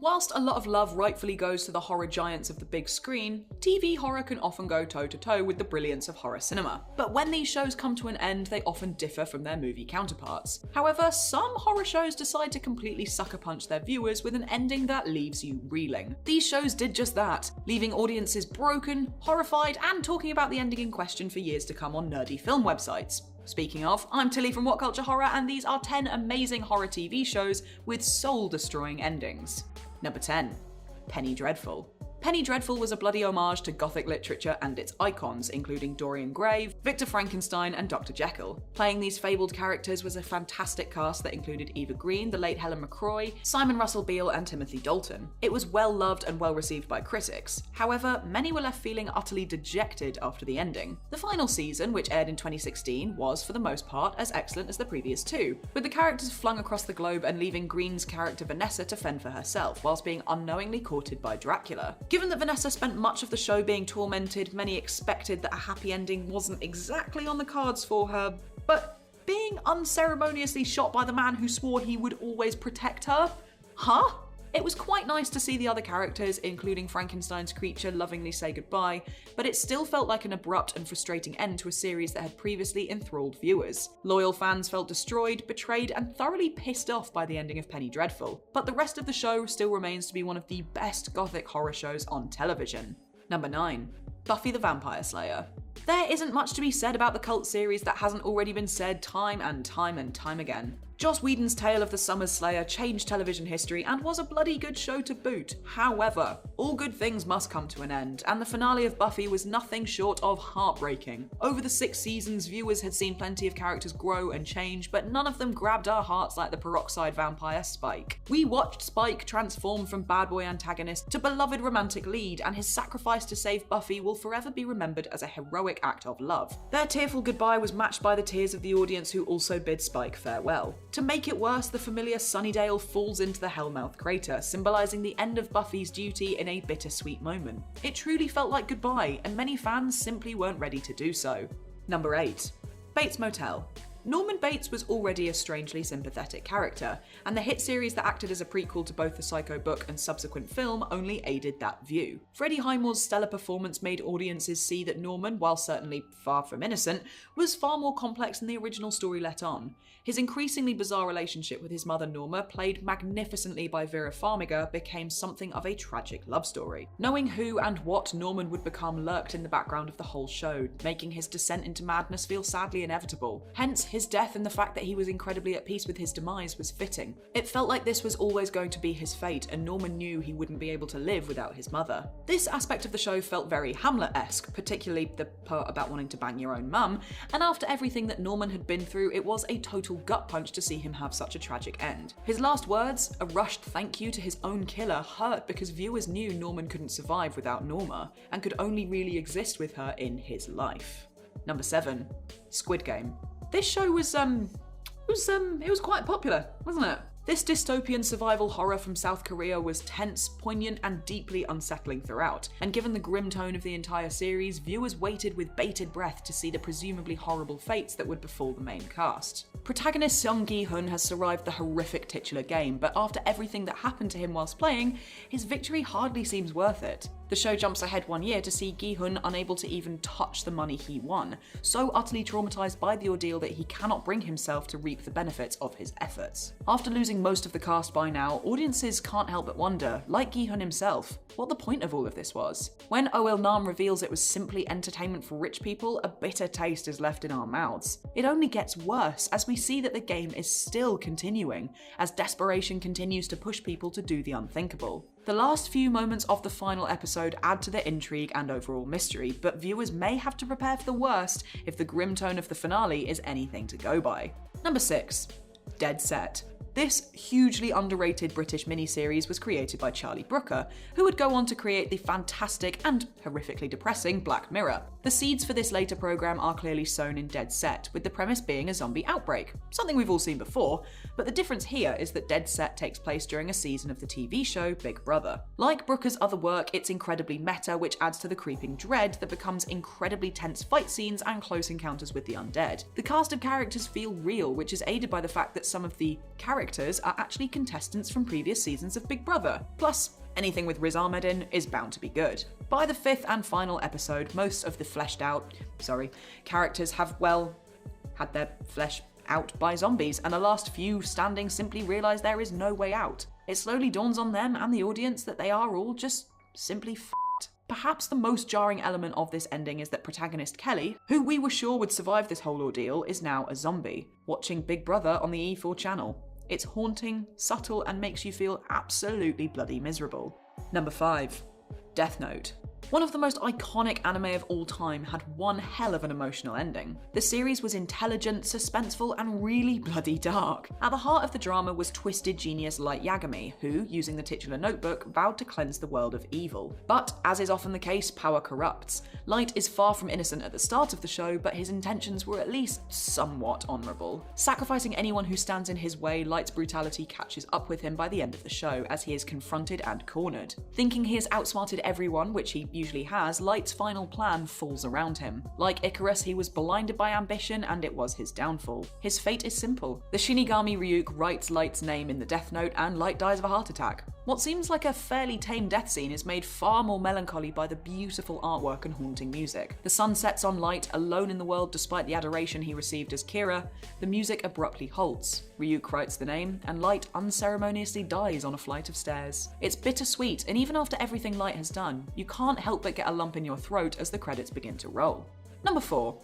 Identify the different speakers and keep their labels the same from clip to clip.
Speaker 1: Whilst a lot of love rightfully goes to the horror giants of the big screen, TV horror can often go toe-to-toe with the brilliance of horror cinema. But when these shows come to an end, they often differ from their movie counterparts. However, some horror shows decide to completely sucker punch their viewers with an ending that leaves you reeling. These shows did just that, leaving audiences broken, horrified, and talking about the ending in question for years to come on nerdy film websites. Speaking of, I'm Tilly from What Culture Horror, and these are 10 amazing horror TV shows with soul-destroying endings. Number 10. Penny Dreadful. Penny Dreadful was a bloody homage to Gothic literature and its icons, including Dorian Gray, Victor Frankenstein, and Dr. Jekyll. Playing these fabled characters was a fantastic cast that included Eva Green, the late Helen McCroy, Simon Russell Beale, and Timothy Dalton. It was well loved and well received by critics. However, many were left feeling utterly dejected after the ending. The final season, which aired in 2016, was, for the most part, as excellent as the previous two, with the characters flung across the globe and leaving Green's character Vanessa to fend for herself, whilst being unknowingly courted by Dracula. Given that Vanessa spent much of the show being tormented, many expected that a happy ending wasn't exactly on the cards for her, but being unceremoniously shot by the man who swore he would always protect her? Huh? It was quite nice to see the other characters, including Frankenstein's creature, lovingly say goodbye, but it still felt like an abrupt and frustrating end to a series that had previously enthralled viewers. Loyal fans felt destroyed, betrayed, and thoroughly pissed off by the ending of Penny Dreadful, but the rest of the show still remains to be one of the best gothic horror shows on television. Number 9. Buffy the Vampire Slayer. There isn't much to be said about the cult series that hasn't already been said time and time again. Joss Whedon's tale of the Summer Slayer changed television history and was a bloody good show to boot. However, all good things must come to an end, and the finale of Buffy was nothing short of heartbreaking. Over the 6 seasons, viewers had seen plenty of characters grow and change, but none of them grabbed our hearts like the peroxide vampire Spike. We watched Spike transform from bad boy antagonist to beloved romantic lead, and his sacrifice to save Buffy will forever be remembered as a heroic act of love. Their tearful goodbye was matched by the tears of the audience who also bid Spike farewell. To make it worse, the familiar Sunnydale falls into the Hellmouth crater, symbolising the end of Buffy's duty in a bittersweet moment. It truly felt like goodbye, and many fans simply weren't ready to do so. Number 8. Bates Motel. Norman Bates was already a strangely sympathetic character, and the hit series that acted as a prequel to both the Psycho book and subsequent film only aided that view. Freddie Highmore's stellar performance made audiences see that Norman, while certainly far from innocent, was far more complex than the original story let on. His increasingly bizarre relationship with his mother Norma, played magnificently by Vera Farmiga, became something of a tragic love story. Knowing who and what Norman would become lurked in the background of the whole show, making his descent into madness feel sadly inevitable. Hence, his death and the fact that he was incredibly at peace with his demise was fitting. It felt like this was always going to be his fate, and Norman knew he wouldn't be able to live without his mother. This aspect of the show felt very Hamlet-esque, particularly the part about wanting to bang your own mum, and after everything that Norman had been through, it was a total gut punch to see him have such a tragic end. His last words, a rushed thank you to his own killer, hurt because viewers knew Norman couldn't survive without Norma, and could only really exist with her in his life. Number 7. Squid Game. This show was quite popular, wasn't it? This dystopian survival horror from South Korea was tense, poignant, and deeply unsettling throughout, and given the grim tone of the entire series, viewers waited with bated breath to see the presumably horrible fates that would befall the main cast. Protagonist Sung Gi-hun has survived the horrific titular game, but after everything that happened to him whilst playing, his victory hardly seems worth it. The show jumps ahead 1 year to see Gi-hun unable to even touch the money he won, so utterly traumatized by the ordeal that he cannot bring himself to reap the benefits of his efforts. After losing most of the cast by now, audiences can't help but wonder, like Gi-hun himself, what the point of all of this was. When Oh Il-nam reveals it was simply entertainment for rich people, a bitter taste is left in our mouths. It only gets worse as we see that the game is still continuing, as desperation continues to push people to do the unthinkable. The last few moments of the final episode add to the intrigue and overall mystery, but viewers may have to prepare for the worst if the grim tone of the finale is anything to go by. Number 6. Dead Set. This hugely underrated British miniseries was created by Charlie Brooker, who would go on to create the fantastic and horrifically depressing Black Mirror. The seeds for this later programme are clearly sown in Dead Set, with the premise being a zombie outbreak, something we've all seen before, but the difference here is that Dead Set takes place during a season of the TV show Big Brother. Like Brooker's other work, it's incredibly meta, which adds to the creeping dread that becomes incredibly tense fight scenes and close encounters with the undead. The cast of characters feel real, which is aided by the fact that some of the characters characters are actually contestants from previous seasons of Big Brother. Plus, anything with Riz Ahmed in is bound to be good. By the 5th and final episode, most of the characters have, well, had their flesh out by zombies, and the last few standing simply realise there is no way out. It slowly dawns on them and the audience that they are all just simply f***ed. Perhaps the most jarring element of this ending is that protagonist Kelly, who we were sure would survive this whole ordeal, is now a zombie, watching Big Brother on the E4 channel. It's haunting, subtle, and makes you feel absolutely bloody miserable. Number 5. Death Note. One of the most iconic anime of all time had one hell of an emotional ending. The series was intelligent, suspenseful, and really bloody dark. At the heart of the drama was twisted genius Light Yagami, who, using the titular notebook, vowed to cleanse the world of evil. But, as is often the case, power corrupts. Light is far from innocent at the start of the show, but his intentions were at least somewhat honourable. Sacrificing anyone who stands in his way, Light's brutality catches up with him by the end of the show, as he is confronted and cornered. Thinking he has outsmarted everyone, which he usually has, Light's final plan falls around him. Like Icarus, he was blinded by ambition, and it was his downfall. His fate is simple. The Shinigami Ryuk writes Light's name in the Death Note, and Light dies of a heart attack. What seems like a fairly tame death scene is made far more melancholy by the beautiful artwork and haunting music. The sun sets on Light, alone in the world despite the adoration he received as Kira. The music abruptly halts. Ryuk writes the name, and Light unceremoniously dies on a flight of stairs. It's bittersweet, and even after everything Light has done, you can't help but get a lump in your throat as the credits begin to roll. Number 4.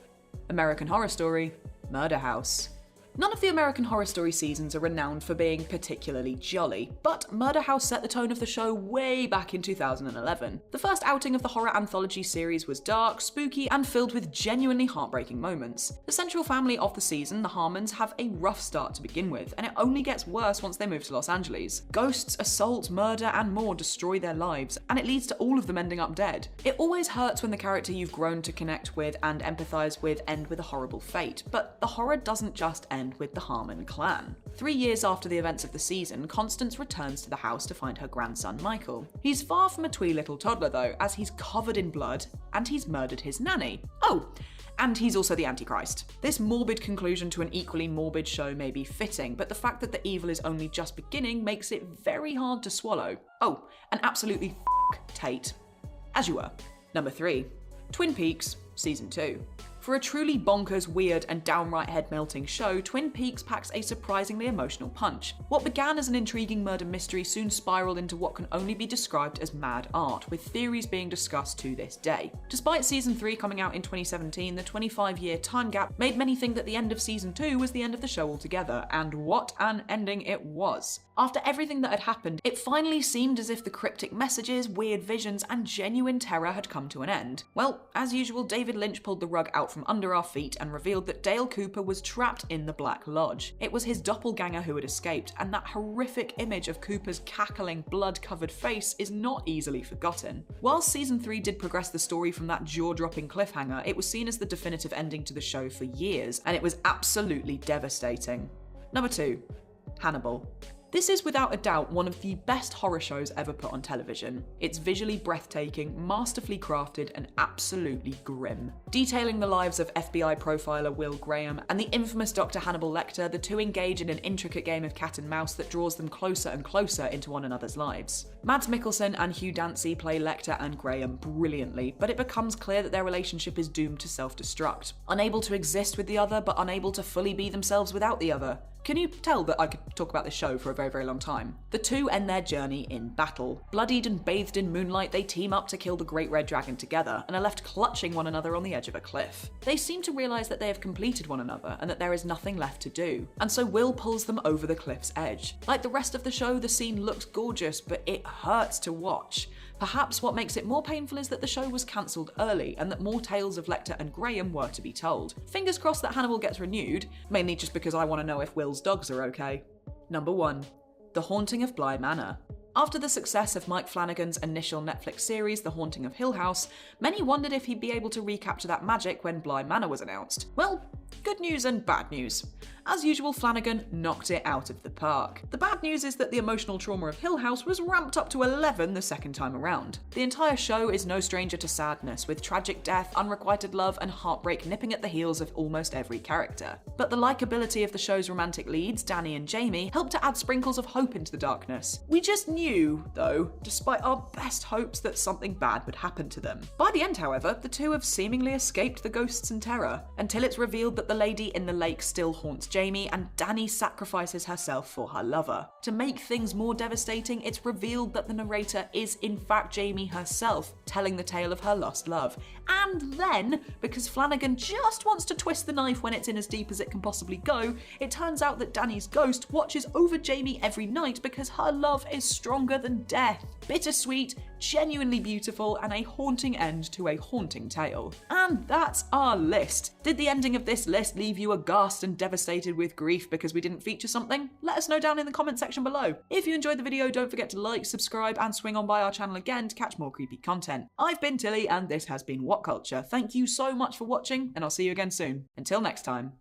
Speaker 1: American Horror Story: Murder House. None of the American Horror Story seasons are renowned for being particularly jolly, but Murder House set the tone of the show way back in 2011. The first outing of the horror anthology series was dark, spooky, and filled with genuinely heartbreaking moments. The central family of the season, the Harmons, have a rough start to begin with, and it only gets worse once they move to Los Angeles. Ghosts, assault, murder, and more destroy their lives, and it leads to all of them ending up dead. It always hurts when the character you've grown to connect with and empathize with end with a horrible fate, but the horror doesn't just end with the Harmon clan. 3 years after the events of the season, Constance returns to the house to find her grandson Michael. He's far from a twee little toddler though, as he's covered in blood and he's murdered his nanny. Oh, and he's also the Antichrist. This morbid conclusion to an equally morbid show may be fitting, but the fact that the evil is only just beginning makes it very hard to swallow. Oh, and absolutely Tate. As you were. Number 3. Twin Peaks Season 2. For a truly bonkers, weird, and downright head-melting show, Twin Peaks packs a surprisingly emotional punch. What began as an intriguing murder mystery soon spiraled into what can only be described as mad art, with theories being discussed to this day. Despite Season 3 coming out in 2017, the 25-year time gap made many think that the end of Season 2 was the end of the show altogether, and what an ending it was. After everything that had happened, it finally seemed as if the cryptic messages, weird visions, and genuine terror had come to an end. Well, as usual, David Lynch pulled the rug out from under our feet and revealed that Dale Cooper was trapped in the Black Lodge. It was his doppelganger who had escaped, and that horrific image of Cooper's cackling, blood-covered face is not easily forgotten. While Season 3 did progress the story from that jaw-dropping cliffhanger, it was seen as the definitive ending to the show for years, and it was absolutely devastating. Number 2. Hannibal. This is without a doubt one of the best horror shows ever put on television. It's visually breathtaking, masterfully crafted, and absolutely grim. Detailing the lives of FBI profiler Will Graham and the infamous Dr. Hannibal Lecter, the two engage in an intricate game of cat and mouse that draws them closer and closer into one another's lives. Mads Mikkelsen and Hugh Dancy play Lecter and Graham brilliantly, but it becomes clear that their relationship is doomed to self-destruct. Unable to exist with the other, but unable to fully be themselves without the other. Can you tell that I could talk about this show for a very, very long time? The two end their journey in battle. Bloodied and bathed in moonlight, they team up to kill the Great Red Dragon together, and are left clutching one another on the edge of a cliff. They seem to realise that they have completed one another, and that there is nothing left to do. And so Will pulls them over the cliff's edge. Like the rest of the show, the scene looks gorgeous, but it hurts to watch. Perhaps what makes it more painful is that the show was cancelled early, and that more tales of Lecter and Graham were to be told. Fingers crossed that Hannibal gets renewed, mainly just because I want to know if Will's dogs are okay. Number 1. The Haunting of Bly Manor. After the success of Mike Flanagan's initial Netflix series, The Haunting of Hill House, many wondered if he'd be able to recapture that magic when Bly Manor was announced. Well, good news and bad news. As usual, Flanagan knocked it out of the park. The bad news is that the emotional trauma of Hill House was ramped up to 11 the second time around. The entire show is no stranger to sadness, with tragic death, unrequited love, and heartbreak nipping at the heels of almost every character. But the likability of the show's romantic leads, Danny and Jamie, helped to add sprinkles of hope into the darkness. We just knew, though, despite our best hopes, that something bad would happen to them. By the end, however, the two have seemingly escaped the ghosts and terror, until it's revealed that the lady in the lake still haunts Jamie, and Danny sacrifices herself for her lover. To make things more devastating, it's revealed that the narrator is in fact Jamie herself, telling the tale of her lost love. And then, because Flanagan just wants to twist the knife when it's in as deep as it can possibly go, it turns out that Danny's ghost watches over Jamie every night because her love is stronger than death. Bittersweet, genuinely beautiful, and a haunting end to a haunting tale. And that's our list. Did the ending of this list leave you aghast and devastated with grief because we didn't feature something? Let us know down in the comment section below. If you enjoyed the video, don't forget to like, subscribe, and swing on by our channel again to catch more creepy content. I've been Tilly, and this has been What Culture. Thank you so much for watching, and I'll see you again soon. Until next time.